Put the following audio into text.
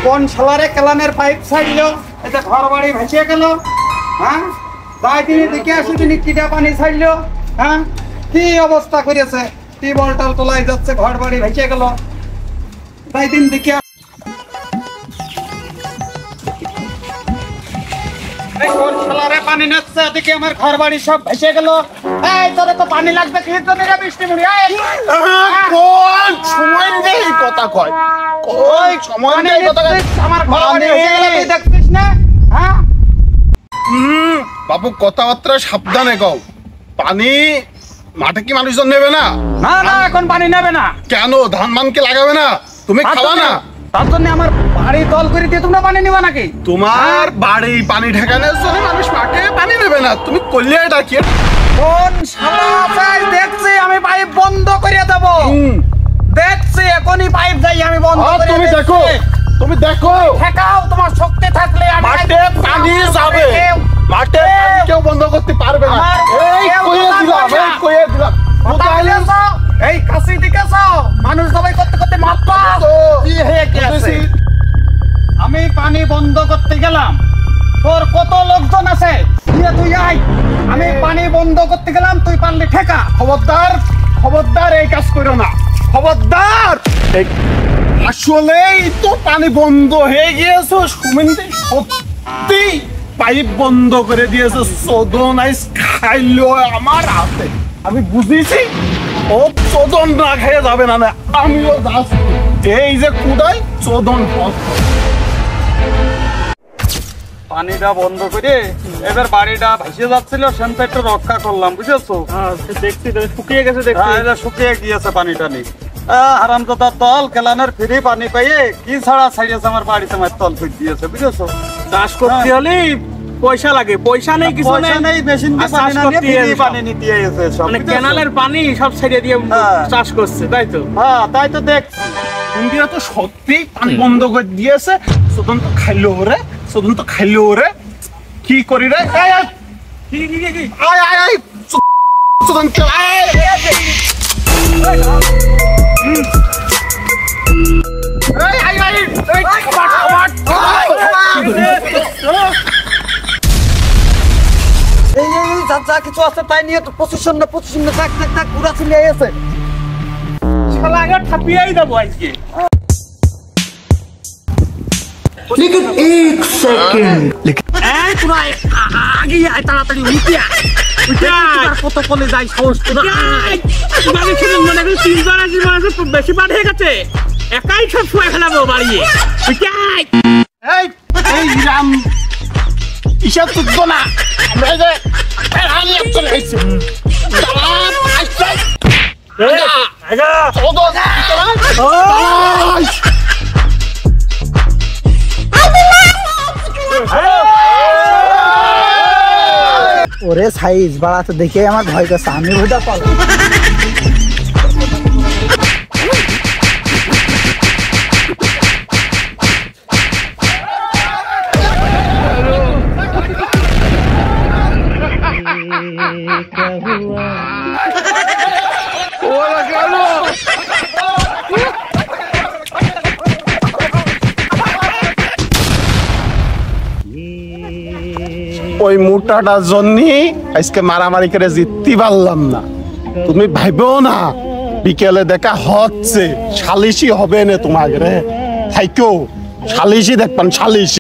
কোন শালারে কেলানের পাইপ ছাড়লো, এটা ঘর বাড়ি ভেসে গেল। হ্যাঁ, তাই তিনি দেখে আসি তিনি কিটা পানি ছাড়লো। হ্যাঁ, কি অবস্থা করেছে, টিবল টাল তোলাই যাচ্ছে, ঘর বাড়ি ভেসে গেল। তাই দিন দেখে কোন শালারে পানি নাচ্ছে, এদিকে আমার ঘর বাড়ি সব ভেসে গেল। এই তোরে তো পানি লাগবে, কি জন্য রে বৃষ্টি মুড়ি? কোন সময় নেই কথা কয়, কই সময় নেই কথা কয়। আমার ঘর বাড়ি ভেসে গেল, তুই দেখছিস না? হ্যাঁ বাবু, কথাবার্তা সাবধানে কও। পানি মাঠে কি মানুষজন নেবে না? না না, এখন পানি নেবে না। কেন? ধান মানকে লাগাবে না? তুমি খাওয়া না? তার জন্য আমার বাড়ি দল করে দিয়ে তোমরা পানি নিবা নাকি? তোমার বাড়ি পানি ঠেকানোর জন্য মানুষ মাঠে পানি নেবে না। তুমি করলে এটা কি? কোন শালা চাই দেখছি আমি পাইপ বন্ধ করে দেব। দেখছি এখনই পাইপ যাই আমি বন্ধ করে। তুমি দেখো, তুমি দেখো, ঠেকাও তোমার শক্তি থাকলে। মাঠে পানি যাবে, মাঠে কেউ বন্ধ করতে পারবে না। এই কইয়ে দিলাম, এই কইয়ে দিলাম। এই কাশি দিকেছ মানুষ সবাই করতে করতে মাপা কি হয়ে গেছে। আমি পানি বন্ধ করতে গেলাম, তোর কত লোকজন আছে, তুই আয়। আমি পানি বন্ধ করতে গেলাম, তুই পারলি ঠেকা। খবরদার, খবরদার এই কাজ করো না, খবরদার। আসলেই তো পানি বন্ধ হয়ে গিয়েছে, সুমিন্দি সত্যি পাইপ বন্ধ করে দিয়েছে। চোদন আইস খাইলো আমার হাতে, আমি বুঝেছি ও চোদন না খেয়ে যাবে না। না আমিও যাচ্ছি, এই যে কুদাই চোদন। পানিটা বন্ধ করে এবার বাড়িটা ভেসে যাচ্ছিল, সেটা একটু রক্ষা করলাম, বুঝেছো? দেখছি শুকিয়ে গেছে, দেখছি শুকিয়ে গিয়েছে পানিটা নিয়ে। হারামজাদার দল কেলানের ফ্রি পানি পাইয়ে কি ছাড়া ছাড়িয়েছে আমার বাড়িতে, আমার তল ফিট দিয়েছে, বুঝেছো? চাষ করতে হলে পয়সা লাগে, পয়সা নেই, কিছু নেই, মেশিন দিয়ে পানি না নিয়ে ফ্রি পানি নিতে এসে সব, মানে ক্যানালের পানি সব ছেড়ে দিয়ে চাষ করছে, তাই তো? হ্যাঁ, তাই তো দেখছি। ইন্ডিয়া তো সত্যি পানি বন্ধ করে দিয়েছে। চোদন তো খাইলো রে, চোদন তো খাইলো রে। কি করি রে? আয় আয় আয় আয় আয়, চোদন কে আয়। যা কিছু আছে তাই নিয়ে তো পজিশন থাক থাক থাক পুরা চলে আছে। শালা আগে ঠাপিয়েই দেবো আজকে। लेकिन एक सेकंड এই পুরা আগে আয়, তাড়াতাড়ি উঠে আয়, উঠে আয়। কত কলে যাই সাহস তো না। তোমাকে শুনে মনে করি 3 বার আসি, মনে হচ্ছে বেশি বার হয়ে গেছে। একাই সব শুয়ে ফেলাবো বাড়িয়ে, উঠে আয়। এই রাম ইসব তুলতো না, আমরা যে আমি চলে এসেছি। ওরে সাইজ বাড়াতে দেখে আমার ভয় করছে, আমি ভয়টা পাবো। ওই মোটাটার জন্য আজকে মারামারি করে জিততে পারলাম না। তুমি ভাইবেও না বিকেলে দেখা হচ্ছে, সালিশি হবে না তোমাকে রে। থাইকো সালিশি দেখবেন, সালিশি।